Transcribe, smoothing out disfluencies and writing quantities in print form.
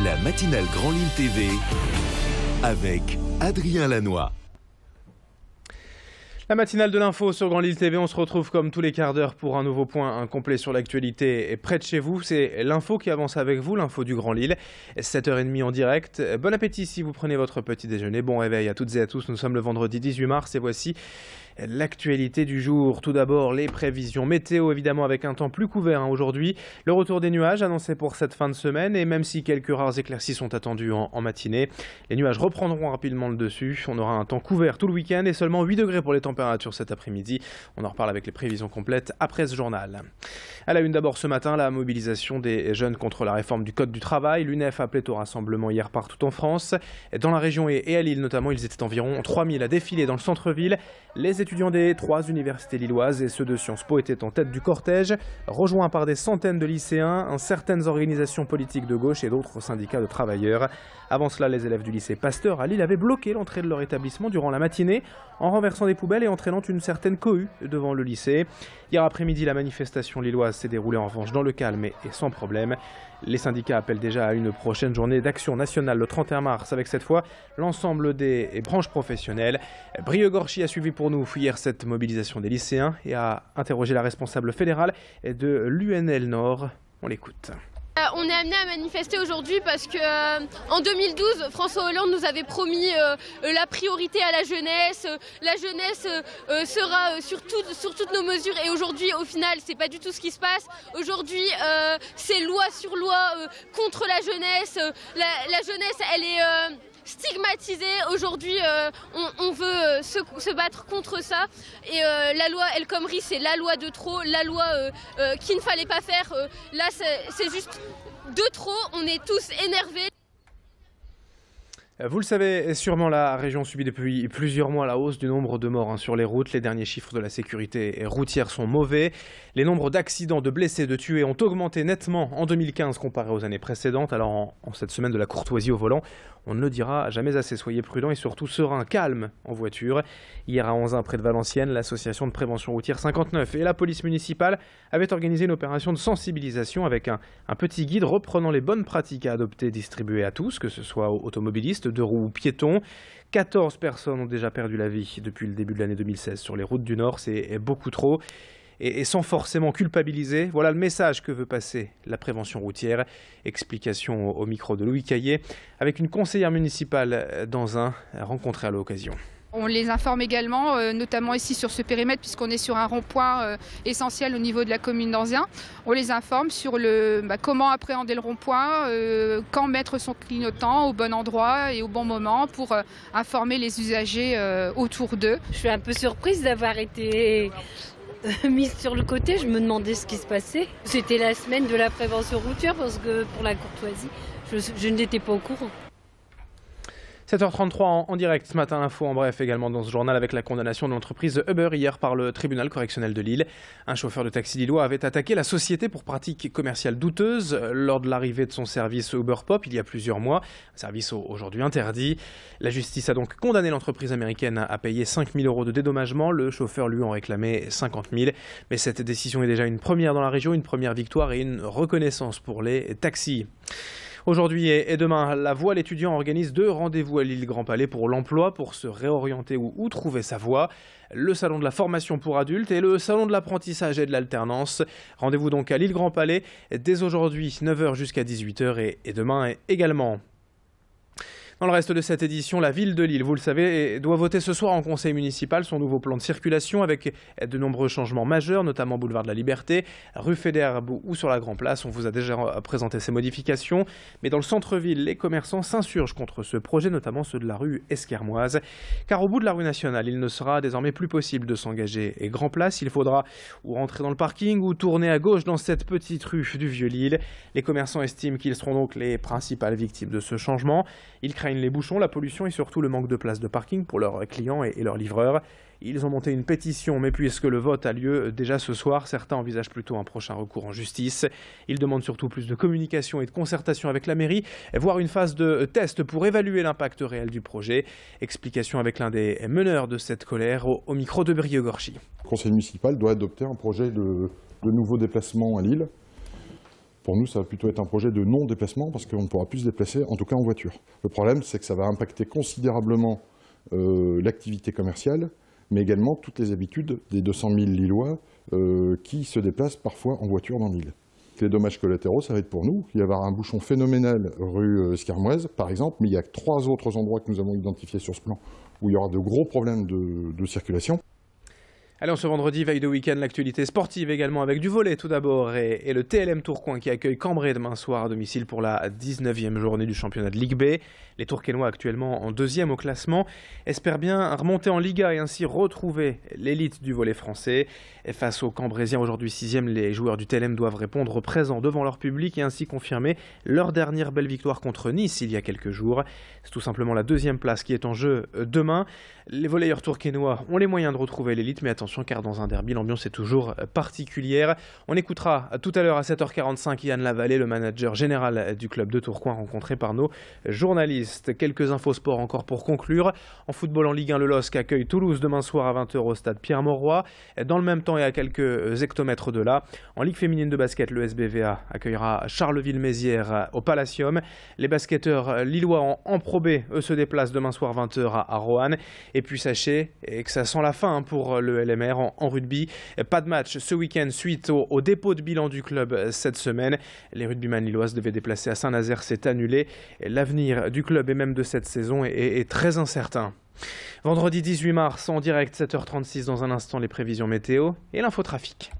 La matinale Grand Lille TV avec Adrien Lanois. La matinale de l'info sur Grand Lille TV, on se retrouve comme tous les quarts d'heure pour un nouveau point complet sur l'actualité et près de chez vous. C'est l'info qui avance avec vous, l'info du Grand Lille, 7h30 en direct. Bon appétit si vous prenez votre petit déjeuner, bon réveil à toutes et à tous. Nous sommes le vendredi 18 mars et voici l'actualité du jour. Tout d'abord, les prévisions météo, évidemment avec un temps plus couvert aujourd'hui. Le retour des nuages annoncé pour cette fin de semaine et même si quelques rares éclaircies sont attendues en matinée, les nuages reprendront rapidement le dessus. On aura un temps couvert tout le week-end et seulement 8 degrés pour les températures cet après-midi. On en reparle avec les prévisions complètes après ce journal. À la une d'abord ce matin, la mobilisation des jeunes contre la réforme du Code du travail. L'UNEF appelait au rassemblement hier partout en France. Dans la région et à Lille notamment, ils étaient environ 3000 à défiler dans le centre-ville. Les étudiants des 3 universités lilloises et ceux de Sciences Po étaient en tête du cortège, rejoints par des centaines de lycéens, certaines organisations politiques de gauche et d'autres syndicats de travailleurs. Avant cela, les élèves du lycée Pasteur à Lille avaient bloqué l'entrée de leur établissement durant la matinée en renversant des poubelles et entraînant une certaine cohue devant le lycée. Hier après-midi, la manifestation lilloise s'est déroulée en revanche dans le calme et sans problème. Les syndicats appellent déjà à une prochaine journée d'action nationale le 31 mars avec cette fois l'ensemble des branches professionnelles. Brieux-Gorchy a suivi pour nous hier cette mobilisation des lycéens et a interrogé la responsable fédérale de l'UNL Nord. On l'écoute. On est amené à manifester aujourd'hui parce que en 2012, François Hollande nous avait promis la priorité à la jeunesse. La jeunesse sera sur toutes nos mesures et aujourd'hui, au final, c'est pas du tout ce qui se passe. Aujourd'hui, c'est loi sur loi contre la jeunesse. La jeunesse, elle est stigmatisée. Aujourd'hui, on veut se battre contre ça. Et la loi El Khomri, c'est la loi de trop, la loi qu'il ne fallait pas faire. Là, c'est juste de trop. On est tous énervés. Vous le savez sûrement, la région subit depuis plusieurs mois la hausse du nombre de morts sur les routes. Les derniers chiffres de la sécurité routière sont mauvais. Les nombres d'accidents, de blessés, de tués ont augmenté nettement en 2015 comparé aux années précédentes. Alors en cette semaine de la courtoisie au volant, on ne le dira jamais assez. Soyez prudents et surtout sereins, calmes en voiture. Hier à Anzin, près de Valenciennes, l'association de prévention routière 59 et la police municipale avaient organisé une opération de sensibilisation avec un petit guide reprenant les bonnes pratiques à adopter distribué à tous, que ce soit automobilistes, de roues ou piétons. 14 personnes ont déjà perdu la vie depuis le début de l'année 2016 sur les routes du Nord, c'est beaucoup trop. Et sans forcément culpabiliser, voilà le message que veut passer la prévention routière. Explication au micro de Louis Caillé avec une conseillère municipale d'Anzin rencontrée à l'occasion. On les informe également, notamment ici sur ce périmètre, puisqu'on est sur un rond-point essentiel au niveau de la commune d'Anzin. On les informe sur comment appréhender le rond-point, quand mettre son clignotant au bon endroit et au bon moment pour informer les usagers autour d'eux. Je suis un peu surprise d'avoir été mise sur le côté. Je me demandais ce qui se passait. C'était la semaine de la prévention routière parce que pour la courtoisie, je n'étais pas au courant. 7h33 en direct ce matin, info en bref également dans ce journal avec la condamnation de l'entreprise Uber hier par le tribunal correctionnel de Lille. Un chauffeur de taxi lillois avait attaqué la société pour pratiques commerciales douteuses lors de l'arrivée de son service Uber Pop il y a plusieurs mois, un service aujourd'hui interdit. La justice a donc condamné l'entreprise américaine à payer 5 000 € de dédommagement, le chauffeur lui en réclamait 50 000. Mais cette décision est déjà une première dans la région, une première victoire et une reconnaissance pour les taxis. Aujourd'hui et demain, la Voile étudiant organise 2 rendez-vous à Lille Grand Palais pour l'emploi, pour se réorienter ou trouver sa voie. Le salon de la formation pour adultes et le salon de l'apprentissage et de l'alternance. Rendez-vous donc à Lille Grand Palais dès aujourd'hui, 9h jusqu'à 18h et demain également. Dans le reste de cette édition, la ville de Lille, vous le savez, doit voter ce soir en conseil municipal son nouveau plan de circulation avec de nombreux changements majeurs, notamment boulevard de la Liberté, rue Fédère ou sur la Grand Place. On vous a déjà présenté ces modifications. Mais dans le centre-ville, les commerçants s'insurgent contre ce projet, notamment ceux de la rue Esquermoise. Car au bout de la rue nationale, il ne sera désormais plus possible de s'engager Grand Place. Il faudra ou rentrer dans le parking ou tourner à gauche dans cette petite rue du Vieux-Lille. Les commerçants estiment qu'ils seront donc les principales victimes de ce changement. Ils craignent les bouchons, la pollution et surtout le manque de places de parking pour leurs clients et leurs livreurs. Ils ont monté une pétition, mais puisque le vote a lieu déjà ce soir, certains envisagent plutôt un prochain recours en justice. Ils demandent surtout plus de communication et de concertation avec la mairie, voire une phase de test pour évaluer l'impact réel du projet. Explication avec l'un des meneurs de cette colère au micro de Brieux-Gorchy. Le conseil municipal doit adopter un projet de nouveau déplacement à Lille Pour nous, ça va plutôt être un projet de non-déplacement parce qu'on ne pourra plus se déplacer, en tout cas en voiture. Le problème, c'est que ça va impacter considérablement l'activité commerciale, mais également toutes les habitudes des 200 000 Lillois qui se déplacent parfois en voiture dans l'île. Les dommages collatéraux, ça va être pour nous. Il va y avoir un bouchon phénoménal rue Scarmoise, par exemple, mais il y a 3 autres endroits que nous avons identifiés sur ce plan où il y aura de gros problèmes de circulation. Allez, on se vendredi, veille de week-end, l'actualité sportive également avec du volley tout d'abord et le TLM Tourcoing qui accueille Cambrai demain soir à domicile pour la 19e journée du championnat de Ligue B. Les Tourquenois actuellement en 2e au classement espèrent bien remonter en Liga et ainsi retrouver l'élite du volley français. Et face aux Cambraisiens aujourd'hui 6e, les joueurs du TLM doivent répondre présents devant leur public et ainsi confirmer leur dernière belle victoire contre Nice il y a quelques jours. C'est tout simplement la 2e place qui est en jeu demain. Les volleyeurs tourquenois ont les moyens de retrouver l'élite, mais attention car dans un derby, l'ambiance est toujours particulière. On écoutera tout à l'heure à 7h45 Yann Lavallée, le manager général du club de Tourcoing, rencontré par nos journalistes. Quelques infos sport encore pour conclure. En football en Ligue 1, le LOSC accueille Toulouse demain soir à 20h au stade Pierre-Mauroy. Dans le même temps et à quelques hectomètres de là, en Ligue féminine de basket, le SBVA accueillera Charleville-Mézières au Palacium. Les basketteurs lillois en Pro B, eux, se déplacent demain soir 20h à Roanne. Et puis sachez que ça sent la fin pour le LMR en rugby. Pas de match ce week-end suite au dépôt de bilan du club cette semaine. Les rugbyman lilloises devaient déplacer à Saint-Nazaire, c'est annulé. L'avenir du club et même de cette saison est très incertain. Vendredi 18 mars, en direct 7h36, dans un instant les prévisions météo et l'infotrafic.